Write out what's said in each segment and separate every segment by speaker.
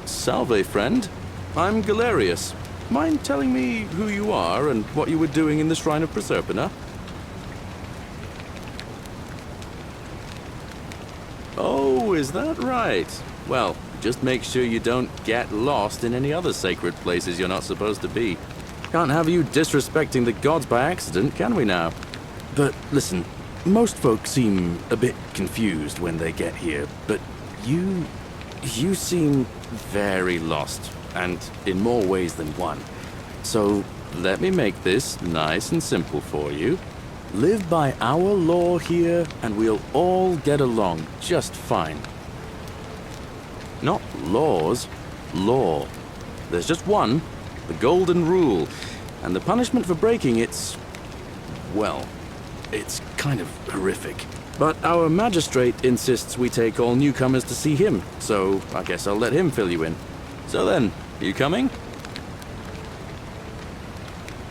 Speaker 1: Salve, friend. I'm Galerius. Mind telling me who you are and what you were doing in the Shrine of Proserpina? Oh, is that right? Well, just make sure you don't get lost in any other sacred places you're not supposed to be. Can't have you disrespecting the gods by accident, can we now? But listen, most folks seem a bit confused when they get here, but you seem very lost, and in more ways than one. So let me make this nice and simple for you. Live by our law here, and we'll all get along just fine. Not laws, law. There's just one, the golden rule, and the punishment for breaking it's, well, it's kind of horrific. But our magistrate insists we take all newcomers to see him, so I guess I'll let him fill you in. So then, you coming?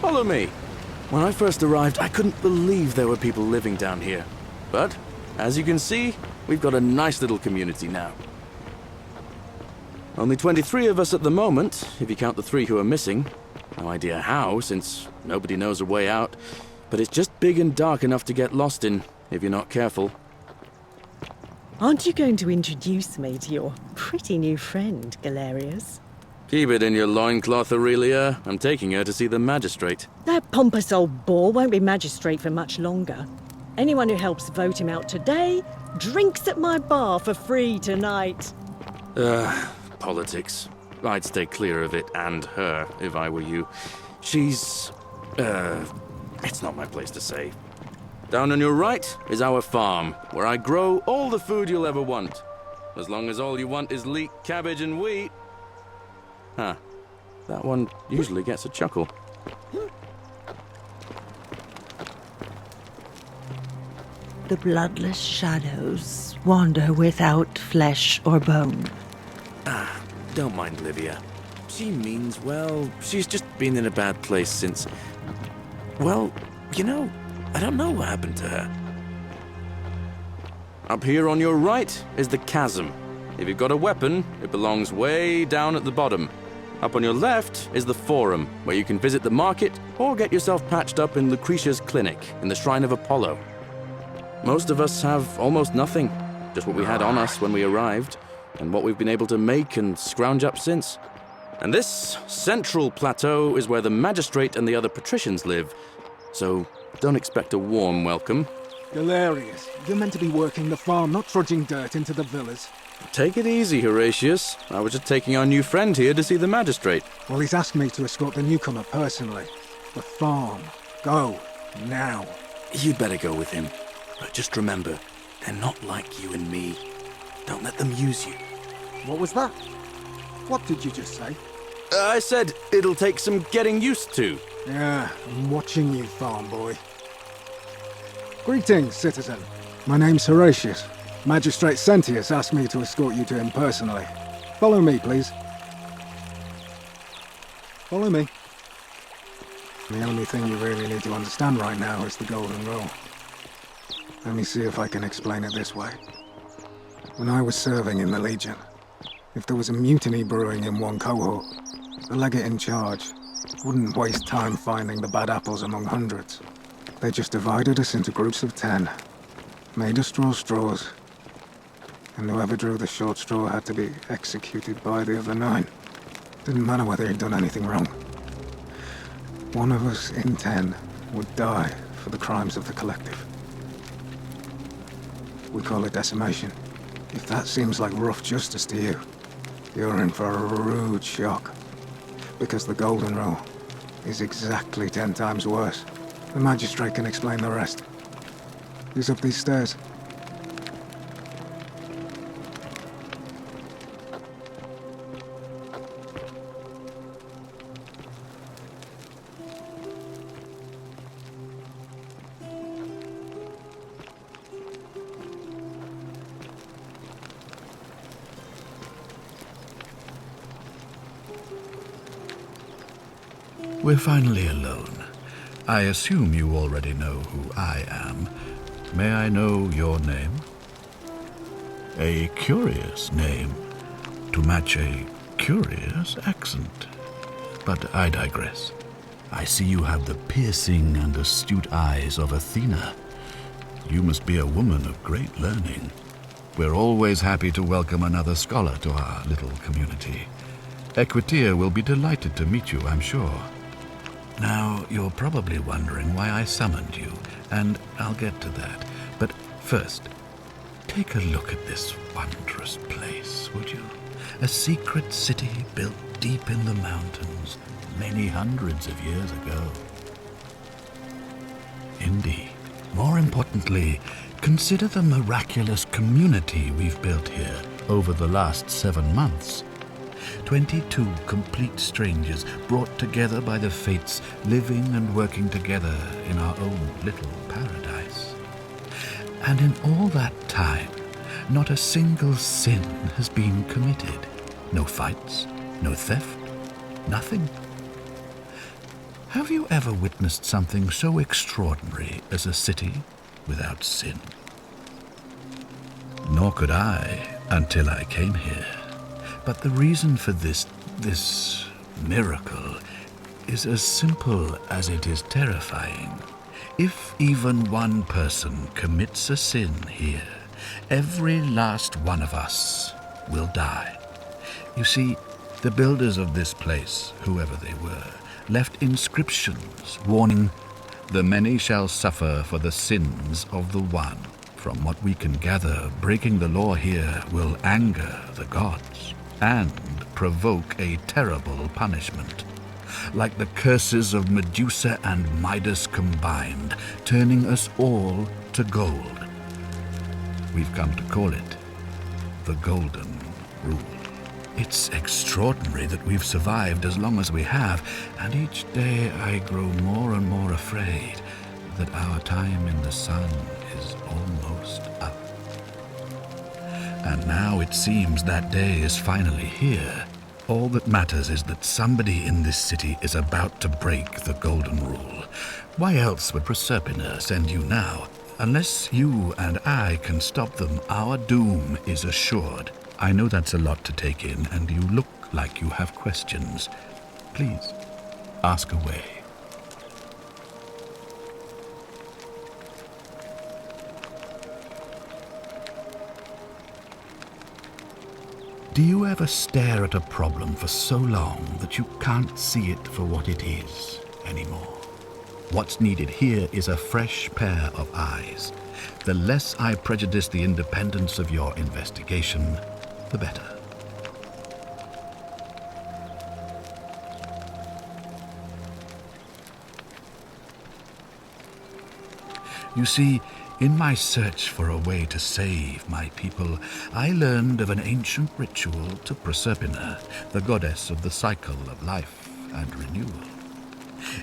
Speaker 1: Follow me. When I first arrived, I couldn't believe there were people living down here. But, as you can see, we've got a nice little community now. Only 23 of us at the moment, if you count the 3 who are missing. No idea how, since nobody knows a way out. But it's just big and dark enough to get lost in, if you're not careful.
Speaker 2: Aren't you going to introduce me to your pretty new friend, Galerius?
Speaker 1: Keep it in your loincloth, Aurelia. I'm taking her to see the magistrate.
Speaker 2: That pompous old bore won't be magistrate for much longer. Anyone who helps vote him out today drinks at my bar for free tonight.
Speaker 1: Politics. I'd stay clear of it and her, if I were you. She's... it's not my place to say. Down on your right is our farm, where I grow all the food you'll ever want. As long as all you want is leek, cabbage, and wheat. Huh. That one usually gets a chuckle.
Speaker 3: The bloodless shadows wander without flesh or bone.
Speaker 1: Don't mind Livia. She means well. She's just been in a bad place since... Well, you know, I don't know what happened to her. Up here on your right is the chasm. If you've got a weapon, it belongs way down at the bottom. Up on your left is the forum, where you can visit the market or get yourself patched up in Lucretia's clinic in the Shrine of Apollo. Most of us have almost nothing, just what we had on us when we arrived, and what we've been able to make and scrounge up since. And this central plateau is where the magistrate and the other patricians live, so don't expect a warm welcome.
Speaker 4: Galerius, you're meant to be working the farm, not trudging dirt into the villas.
Speaker 1: Take it easy, Horatius. I was just taking our new friend here to see the magistrate.
Speaker 4: Well, he's asked me to escort the newcomer personally. The farm. Go. Now.
Speaker 1: You'd better go with him. But just remember, they're not like you and me. Don't let them use you.
Speaker 4: What was that? What did you just say?
Speaker 1: I said it'll take some getting used to.
Speaker 4: Yeah, I'm watching you, farm boy. Greetings, citizen. My name's Horatius. Magistrate Sentius asked me to escort you to him personally. Follow me, please. Follow me. The only thing you really need to understand right now is the golden rule. Let me see if I can explain it this way. When I was serving in the Legion, if there was a mutiny brewing in one cohort, the legate in charge wouldn't waste time finding the bad apples among hundreds. They just divided us into groups of 10, made us draw straws, and whoever drew the short straw had to be executed by the other 9. Didn't matter whether he'd done anything wrong. One of us in 10 would die for the crimes of the collective. We call it decimation. If that seems like rough justice to you, you're in for a rude shock. Because the golden rule is exactly 10 times worse. The magistrate can explain the rest. He's up these stairs.
Speaker 5: We're finally alone. I assume you already know who I am. May I know your name? A curious name. to match a curious accent. But I digress. I see you have the piercing and astute eyes of Athena. You must be a woman of great learning. We're always happy to welcome another scholar to our little community. Equitia will be delighted to meet you, I'm sure. Now, you're probably wondering why I summoned you, and I'll get to that. But first, take a look at this wondrous place, would you? A secret city built deep in the mountains many hundreds of years ago. Indeed. More importantly, consider the miraculous community we've built here over the last 7 months. 22 complete strangers brought together by the fates, living and working together in our own little paradise. And in all that time, not a single sin has been committed. No fights, no theft, nothing. Have you ever witnessed something so extraordinary as a city without sin? Nor could I until I came here. But the reason for this miracle is as simple as it is terrifying. If even one person commits a sin here, every last one of us will die. You see, the builders of this place, whoever they were, left inscriptions warning, "The many shall suffer for the sins of the one." From what we can gather, breaking the law here will anger the gods and provoke a terrible punishment, like the curses of Medusa and Midas combined, turning us all to gold. We've come to call it the Golden Rule. It's extraordinary that we've survived as long as we have, and each day I grow more and more afraid that our time in the sun is almost up. And now it seems that day is finally here. All that matters is that somebody in this city is about to break the Golden Rule. Why else would Proserpina send you now? Unless you and I can stop them, our doom is assured. I know that's a lot to take in, and you look like you have questions. Please, ask away. Do you ever stare at a problem for so long that you can't see it for what it is anymore? What's needed here is a fresh pair of eyes. The less I prejudice the independence of your investigation, the better. You see, in my search for a way to save my people, I learned of an ancient ritual to Proserpina, the goddess of the cycle of life and renewal.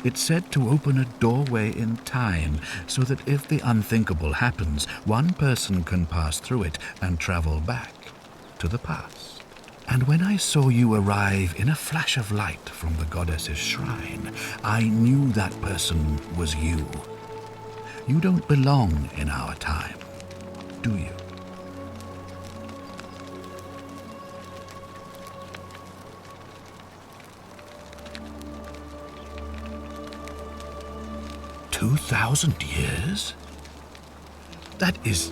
Speaker 5: It's said to open a doorway in time so that if the unthinkable happens, one person can pass through it and travel back to the past. And when I saw you arrive in a flash of light from the goddess's shrine, I knew that person was you. You don't belong in our time, do you? "2,000 years? That is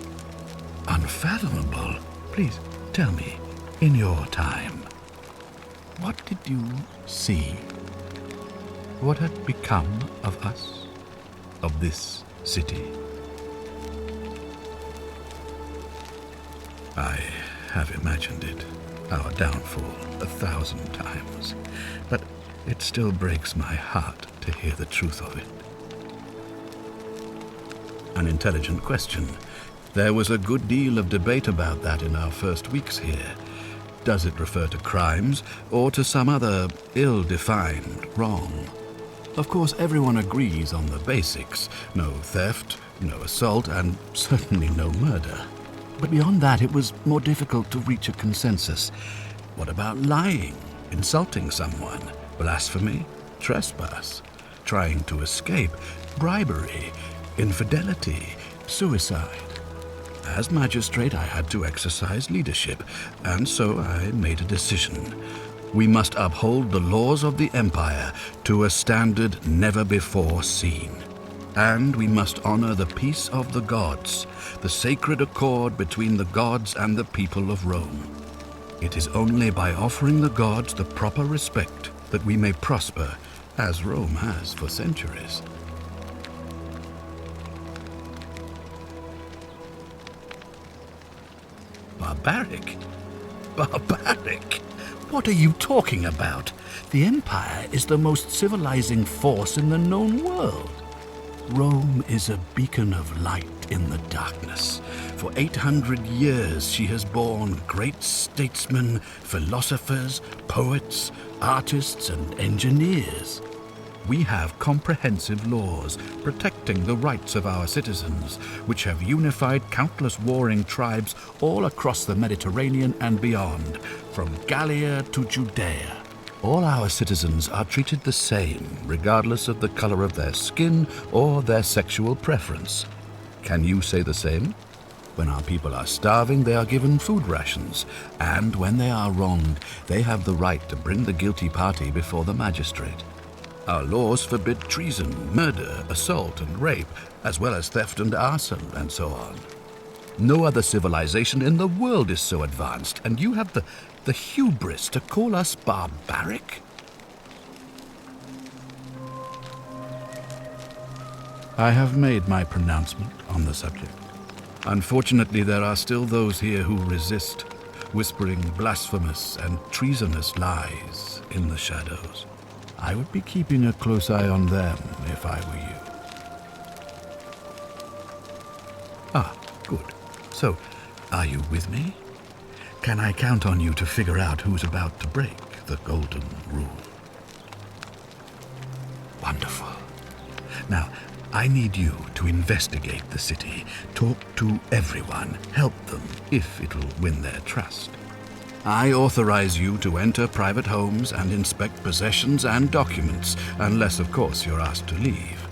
Speaker 5: unfathomable. Please tell me, in your time, what did you see? What had become of us, of this city?" I have imagined it, our downfall, 1,000 times, but it still breaks my heart to hear the truth of it. An intelligent question. There was a good deal of debate about that in our first weeks here. Does it refer to crimes or to some other ill-defined wrong? Of course, everyone agrees on the basics. No theft, no assault, and certainly no murder. But beyond that, it was more difficult to reach a consensus. What about lying, insulting someone, blasphemy, trespass, trying to escape, bribery, infidelity, suicide? As magistrate, I had to exercise leadership, and so I made a decision. We must uphold the laws of the Empire to a standard never before seen. And we must honor the peace of the gods, the sacred accord between the gods and the people of Rome. It is only by offering the gods the proper respect that we may prosper, as Rome has for centuries. Barbaric? Barbaric? What are you talking about? The Empire is the most civilizing force in the known world. Rome is a beacon of light in the darkness. For 800 years she has borne great statesmen, philosophers, poets, artists, and engineers. We have comprehensive laws protecting the rights of our citizens, which have unified countless warring tribes all across the Mediterranean and beyond, from Gallia to Judea. All our citizens are treated the same, regardless of the color of their skin or their sexual preference. Can you say the same? When our people are starving, they are given food rations, and when they are wronged, they have the right to bring the guilty party before the magistrate. Our laws forbid treason, murder, assault, and rape, as well as theft and arson, and so on. No other civilization in the world is so advanced, and you have the hubris to call us barbaric? I have made my pronouncement on the subject. Unfortunately, there are still those here who resist, whispering blasphemous and treasonous lies in the shadows. I would be keeping a close eye on them if I were you. Ah, good. So, are you with me? Can I count on you to figure out who's about to break the golden rule? Wonderful. Now, I need you to investigate the city, talk to everyone, help them if it will win their trust. I authorize you to enter private homes and inspect possessions and documents, unless, of course, you're asked to leave.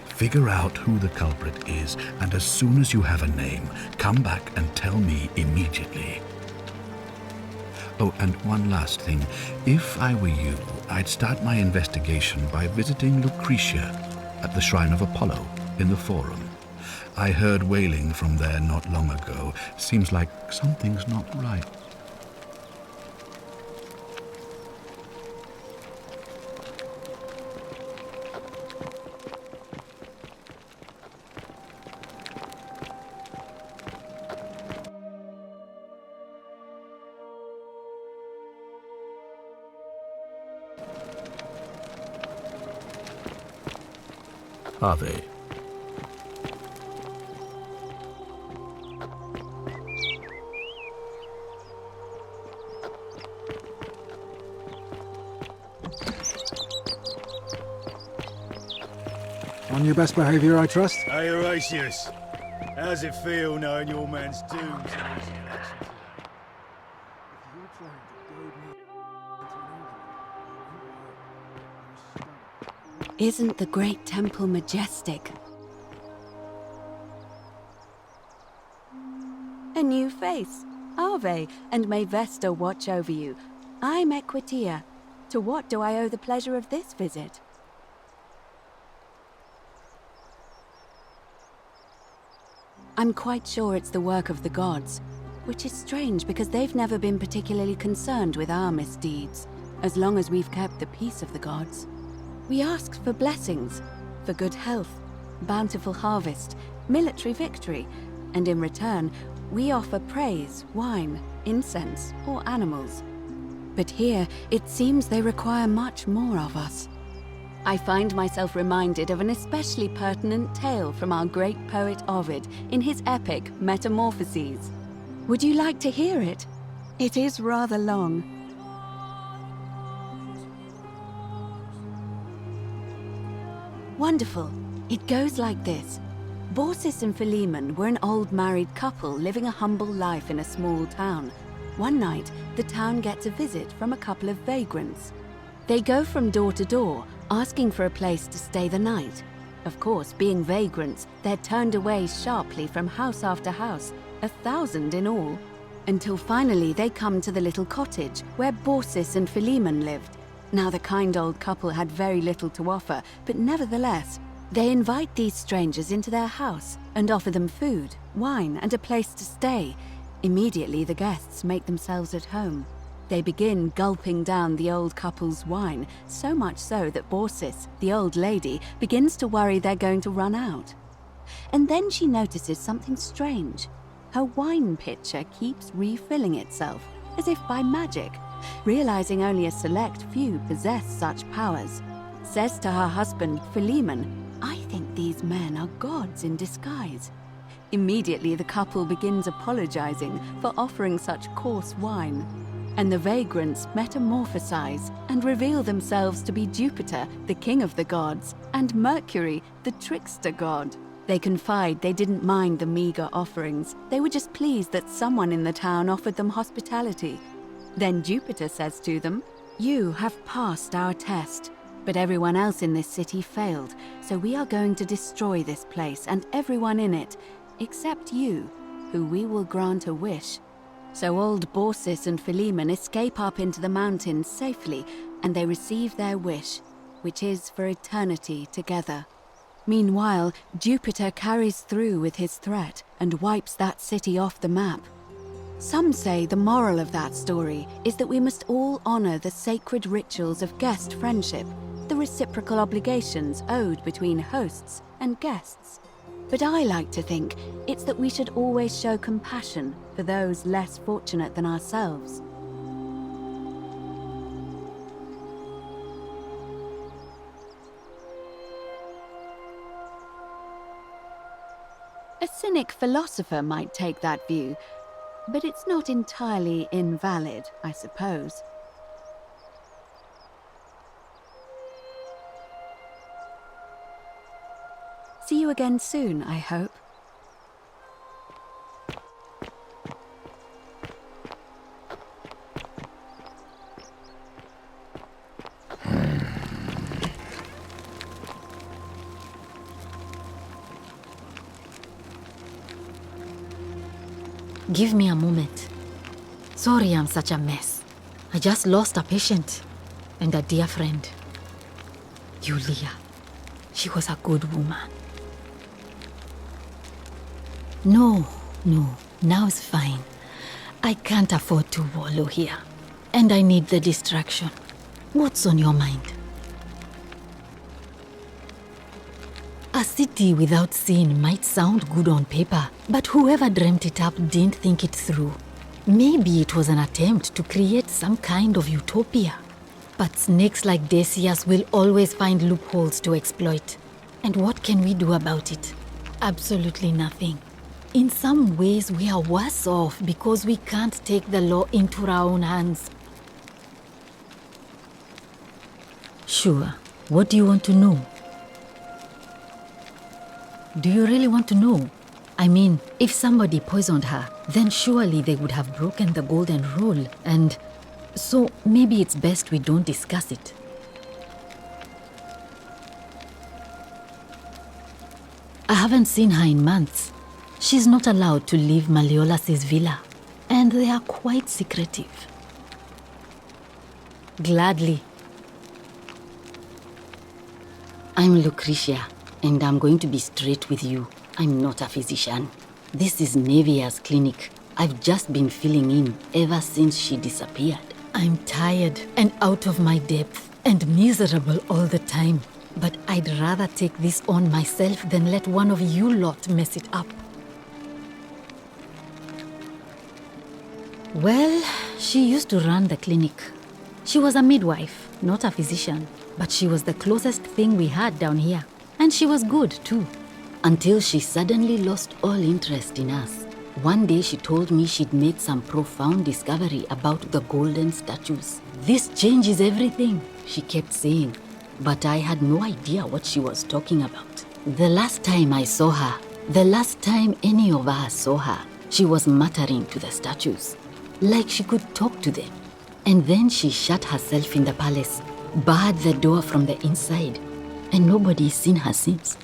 Speaker 5: Figure out who the culprit is, and as soon as you have a name, come back and tell me immediately. Oh, and one last thing. If I were you, I'd start my investigation by visiting Lucretia at the Shrine of Apollo in the Forum. I heard wailing from there not long ago. Seems like something's not right. Are they?
Speaker 4: On your best behavior, I trust?
Speaker 6: Hey, Horatius. How's it feel knowing your man's doomed to these elections?
Speaker 7: Isn't the great temple majestic? A new face. Ave, and may Vesta watch over you. I'm Equitia. To what do I owe the pleasure of this visit? I'm quite sure it's the work of the gods, which is strange because they've never been particularly concerned with our misdeeds, as long as we've kept the peace of the gods. We ask for blessings, for good health, bountiful harvest, military victory, and in return, we offer praise, wine, incense, or animals. But here, it seems they require much more of us. I find myself reminded of an especially pertinent tale from our great poet Ovid in his epic Metamorphoses. Would you like to hear it? It is rather long. Wonderful. It goes like this. Baucis and Philemon were an old married couple living a humble life in a small town. One night, the town gets a visit from a couple of vagrants. They go from door to door, asking for a place to stay the night. Of course, being vagrants, they're turned away sharply from house after house, 1,000 in all, until finally they come to the little cottage where Baucis and Philemon lived. Now the kind old couple had very little to offer, but nevertheless, they invite these strangers into their house and offer them food, wine, and a place to stay. Immediately the guests make themselves at home. They begin gulping down the old couple's wine, so much so that Baucis, the old lady, begins to worry they're going to run out. And then she notices something strange. Her wine pitcher keeps refilling itself, as if by magic. Realizing only a select few possess such powers, says to her husband, Philemon, "I think these men are gods in disguise." Immediately the couple begins apologizing for offering such coarse wine, and the vagrants metamorphosize and reveal themselves to be Jupiter, the king of the gods, and Mercury, the trickster god. They confide they didn't mind the meager offerings. They were just pleased that someone in the town offered them hospitality. Then Jupiter says to them, "You have passed our test, but everyone else in this city failed, so we are going to destroy this place and everyone in it, except you, who we will grant a wish." So old Baucis and Philemon escape up into the mountains safely, and they receive their wish, which is for eternity together. Meanwhile, Jupiter carries through with his threat and wipes that city off the map. Some say the moral of that story is that we must all honor the sacred rituals of guest friendship, the reciprocal obligations owed between hosts and guests. But I like to think it's that we should always show compassion for those less fortunate than ourselves. A cynic philosopher might take that view, but it's not entirely invalid, I suppose. See you again soon, I hope.
Speaker 8: Give me a moment. Sorry I'm such a mess. I just lost a patient and a dear friend. Julia. She was a good woman. No, now it's fine. I can't afford to wallow here. And I need the distraction. What's on your mind? A city without sin might sound good on paper, but whoever dreamt it up didn't think it through. Maybe it was an attempt to create some kind of utopia. But snakes like Decius will always find loopholes to exploit. And what can we do about it? Absolutely nothing. In some ways, we are worse off because we can't take the law into our own hands. Sure. What do you want to know? Do you really want to know? I mean, if somebody poisoned her, then surely they would have broken the golden rule, and so maybe it's best we don't discuss it. I haven't seen her in months. She's not allowed to leave Malleolus' villa, and they are quite secretive. Gladly. I'm Lucretia, and I'm going to be straight with you. I'm not a physician. This is Nevia's clinic. I've just been filling in ever since she disappeared. I'm tired and out of my depth and miserable all the time. But I'd rather take this on myself than let one of you lot mess it up. Well, she used to run the clinic. She was a midwife, not a physician. But she was the closest thing we had down here. And she was good, too. Until she suddenly lost all interest in us. One day she told me she'd made some profound discovery about the golden statues. "This changes everything," she kept saying. But I had no idea what she was talking about. The last time I saw her, the last time any of us saw her, she was muttering to the statues, like she could talk to them. And then she shut herself in the palace, barred the door from the inside, and nobody's seen her since.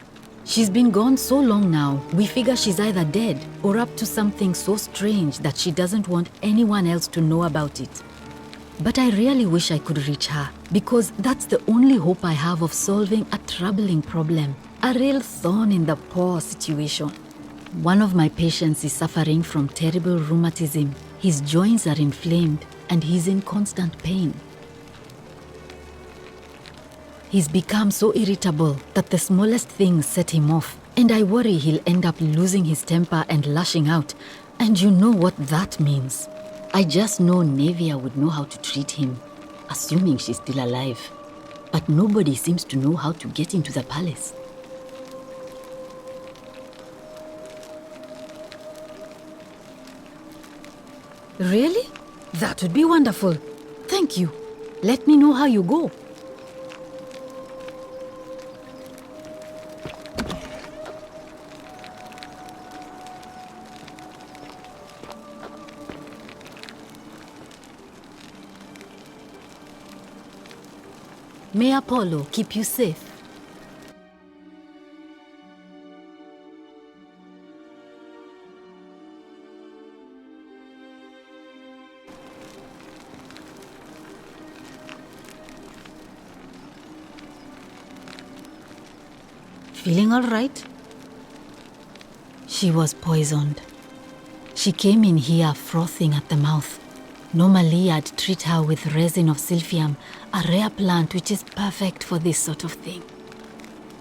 Speaker 8: She's been gone so long now, we figure she's either dead or up to something so strange that she doesn't want anyone else to know about it. But I really wish I could reach her, because that's the only hope I have of solving a troubling problem, a real thorn in the paw situation. One of my patients is suffering from terrible rheumatism. His joints are inflamed and he's in constant pain. He's become so irritable that the smallest things set him off, and I worry he'll end up losing his temper and lashing out, and you know what that means. I just know Nevia would know how to treat him, assuming she's still alive. But nobody seems to know how to get into the palace. Really? That would be wonderful. Thank you. Let me know how you go. May Apollo keep you safe. Feeling all right? She was poisoned. She came in here frothing at the mouth. Normally, I'd treat her with resin of silphium, a rare plant which is perfect for this sort of thing.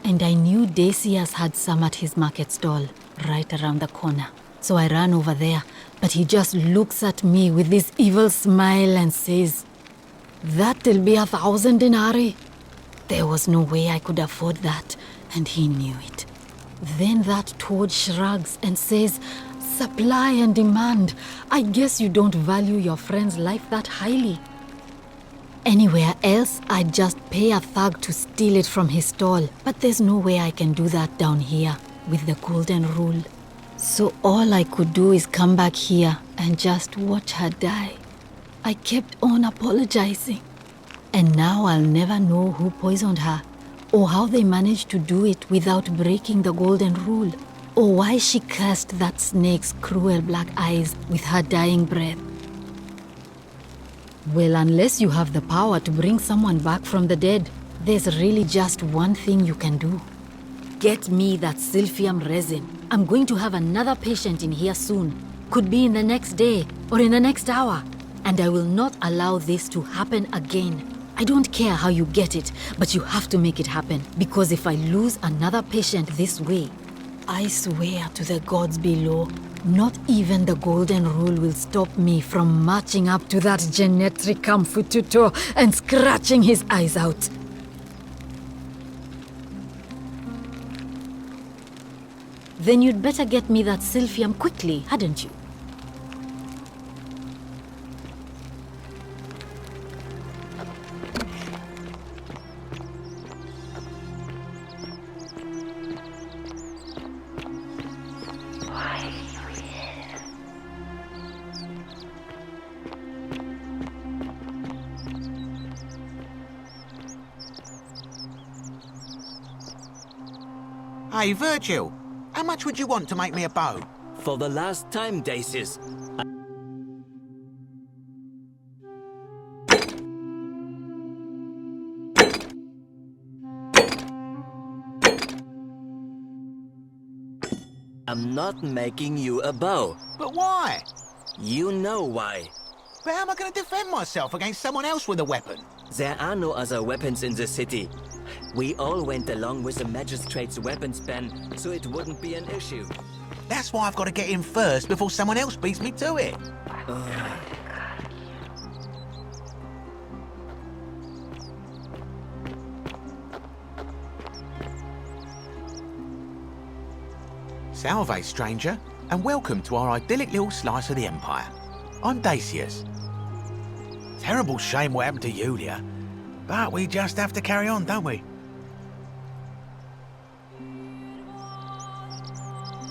Speaker 8: And I knew Decius had some at his market stall, right around the corner. So I ran over there, but he just looks at me with this evil smile and says, "That'll be 1,000 denarii." There was no way I could afford that, and he knew it. Then that toad shrugs and says, "Supply and demand. I guess you don't value your friend's life that highly." Anywhere else, I'd just pay a thug to steal it from his stall. But there's no way I can do that down here with the golden rule. So all I could do is come back here and just watch her die. I kept on apologizing. And now I'll never know who poisoned her, or how they managed to do it without breaking the golden rule, or why she cursed that snake's cruel black eyes with her dying breath. Well, unless you have the power to bring someone back from the dead, there's really just one thing you can do. Get me that silphium resin. I'm going to have another patient in here soon. Could be in the next day or in the next hour. And I will not allow this to happen again. I don't care how you get it, but you have to make it happen. Because if I lose another patient this way, I swear to the gods below, not even the golden rule will stop me from marching up to that Genetricum Fututo and scratching his eyes out. Then you'd better get me that silphium quickly, hadn't you?
Speaker 9: Hey, Virgil, how much would you want to make me a bow?
Speaker 10: For the last time, Dacius. I'm not making you a bow.
Speaker 9: But why?
Speaker 10: You know why.
Speaker 9: But how am I going to defend myself against someone else with a weapon?
Speaker 10: There are no other weapons in the city. We all went along with the magistrate's weapons ban, so it wouldn't be an issue.
Speaker 9: That's why I've got to get in first before someone else beats me to it. Salve, stranger, and welcome to our idyllic little slice of the Empire. I'm Dacius. Terrible shame what happened to Yulia, but we just have to carry on, don't we?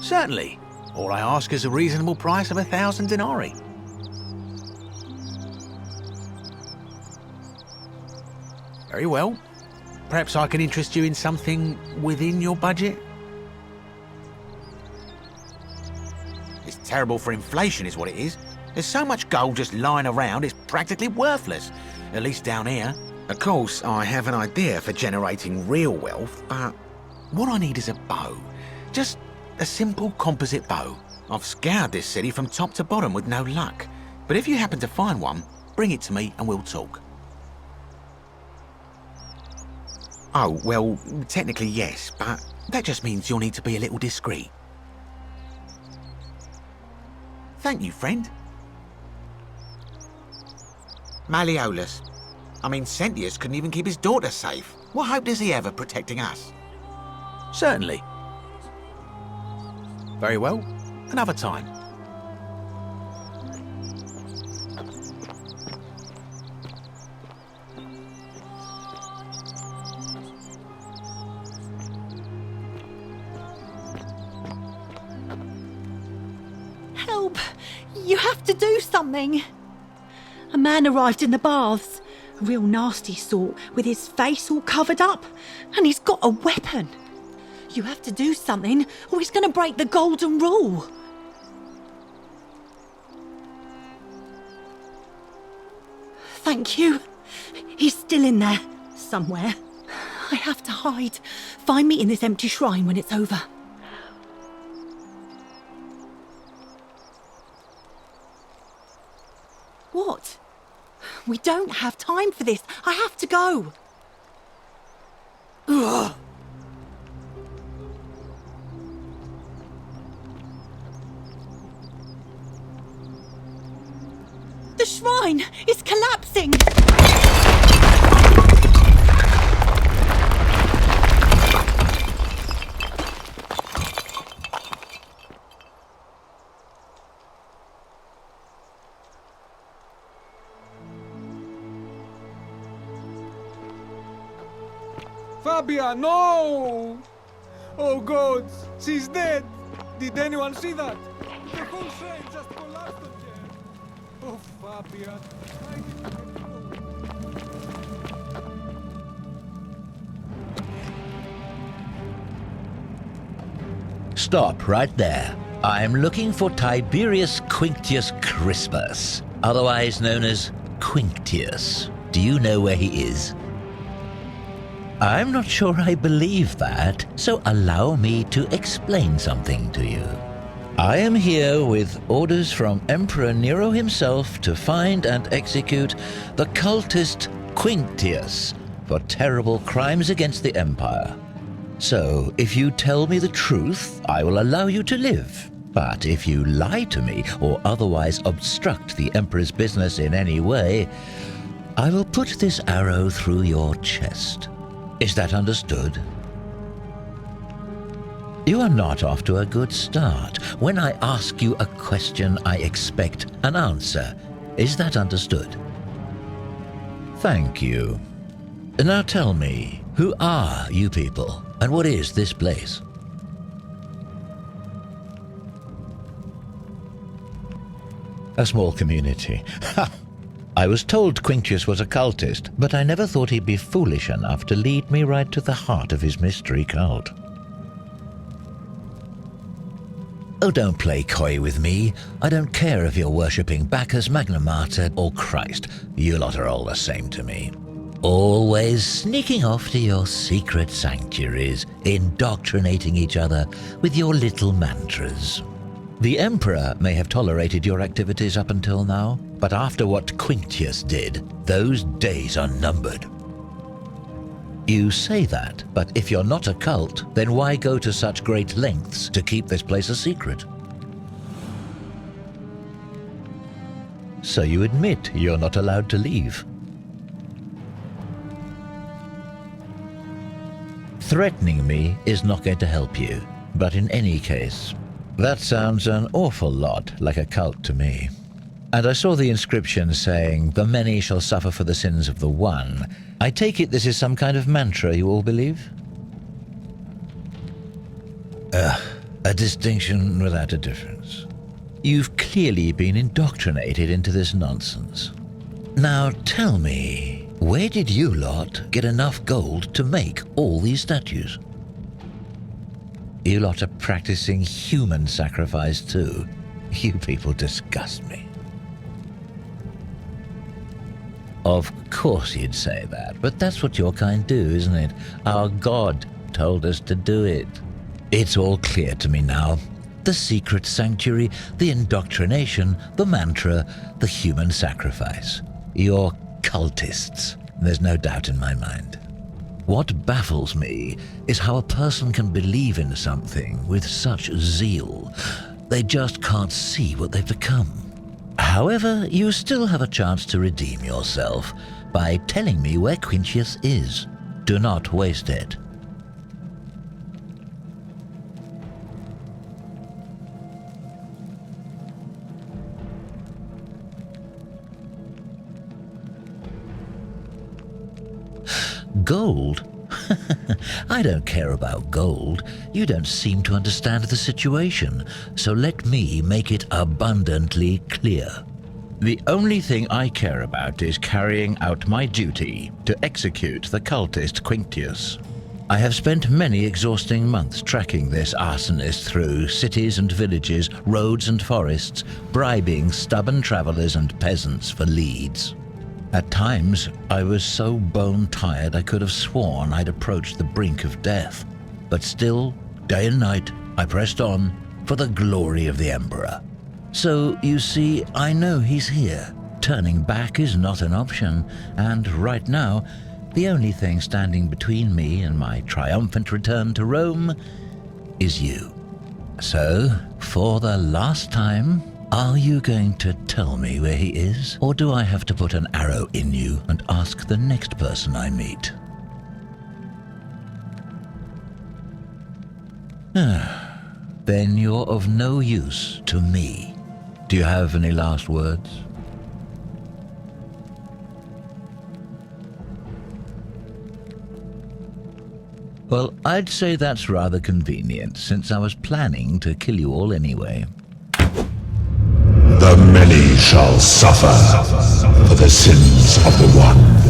Speaker 9: Certainly. All I ask is a reasonable price of 1,000 denarii. Very well. Perhaps I can interest you in something within your budget? terrible for inflation is what it is. There's so much gold just lying around, it's practically worthless. At least down here. Of course, I have an idea for generating real wealth, but what I need is a bow. Just a simple composite bow. I've scoured this city from top to bottom with no luck. But if you happen to find one, bring it to me and we'll talk. Oh, well, technically yes, but that just means you'll need to be a little discreet. Thank you, friend. Malleolus. I mean, Sentius couldn't even keep his daughter safe. What hope does he have of protecting us? Certainly. Very well. Another time.
Speaker 3: Help! You have to do something! A man arrived in the baths. A real nasty sort, with his face all covered up. And he's got a weapon. You have to do something, or he's going to break the golden rule. Thank you. He's still in there, somewhere. I have to hide. Find me in this empty shrine when it's over. What? We don't have time for this. I have to go. Ugh. The shrine is collapsing!
Speaker 11: Fabia, no! Oh God, she's dead! Did anyone see that? The whole train just collapsed on her! Oh, Fabia, I need to get home.
Speaker 12: Stop right there. I'm looking for Tiberius Quinctius Crispus, otherwise known as Quinctius. Do you know where he is? I'm not sure I believe that, so allow me to explain something to you. I am here with orders from Emperor Nero himself to find and execute the cultist Quinctius for terrible crimes against the Empire. So, if you tell me the truth, I will allow you to live. But if you lie to me or otherwise obstruct the Emperor's business in any way, I will put this arrow through your chest. Is that understood? You are not off to a good start. When I ask you a question, I expect an answer. Is that understood? Thank you. Now tell me, who are you people, and what is this place? A small community. Ha! I was told Quinctius was a cultist, but I never thought he'd be foolish enough to lead me right to the heart of his mystery cult. Oh, don't play coy with me. I don't care if you're worshipping Bacchus, Magna Mater, or Christ. You lot are all the same to me. Always sneaking off to your secret sanctuaries, indoctrinating each other with your little mantras. The Emperor may have tolerated your activities up until now, but after what Quinctius did, those days are numbered. You say that, but if you're not a cult, then why go to such great lengths to keep this place a secret? So you admit you're not allowed to leave. Threatening me is not going to help you, but in any case, that sounds an awful lot like a cult to me. And I saw the inscription saying, "The many shall suffer for the sins of the one." I take it this is some kind of mantra you all believe? A distinction without a difference. You've clearly been indoctrinated into this nonsense. Now tell me, where did you lot get enough gold to make all these statues? You lot are practicing human sacrifice too. You people disgust me. Of course you'd say that, but that's what your kind do, isn't it? Our God told us to do it. It's all clear to me now. The secret sanctuary, the indoctrination, the mantra, the human sacrifice. You're cultists. There's no doubt in my mind. What baffles me is how a person can believe in something with such zeal. They just can't see what they've become. However, you still have a chance to redeem yourself by telling me where Quintius is. Do not waste it. Gold? I don't care about gold. You don't seem to understand the situation, so let me make it abundantly clear. The only thing I care about is carrying out my duty to execute the cultist Quinctius. I have spent many exhausting months tracking this arsonist through cities and villages, roads and forests, bribing stubborn travelers and peasants for leads. At times, I was so bone-tired I could have sworn I'd approached the brink of death. But still, day and night, I pressed on for the glory of the Emperor. So, you see, I know he's here. Turning back is not an option, and right now, the only thing standing between me and my triumphant return to Rome is you. So, for the last time, are you going to tell me where he is, or do I have to put an arrow in you and ask the next person I meet? Then you're of no use to me. Do you have any last words? Well, I'd say that's rather convenient, since I was planning to kill you all anyway.
Speaker 13: The many shall suffer for the sins of the one.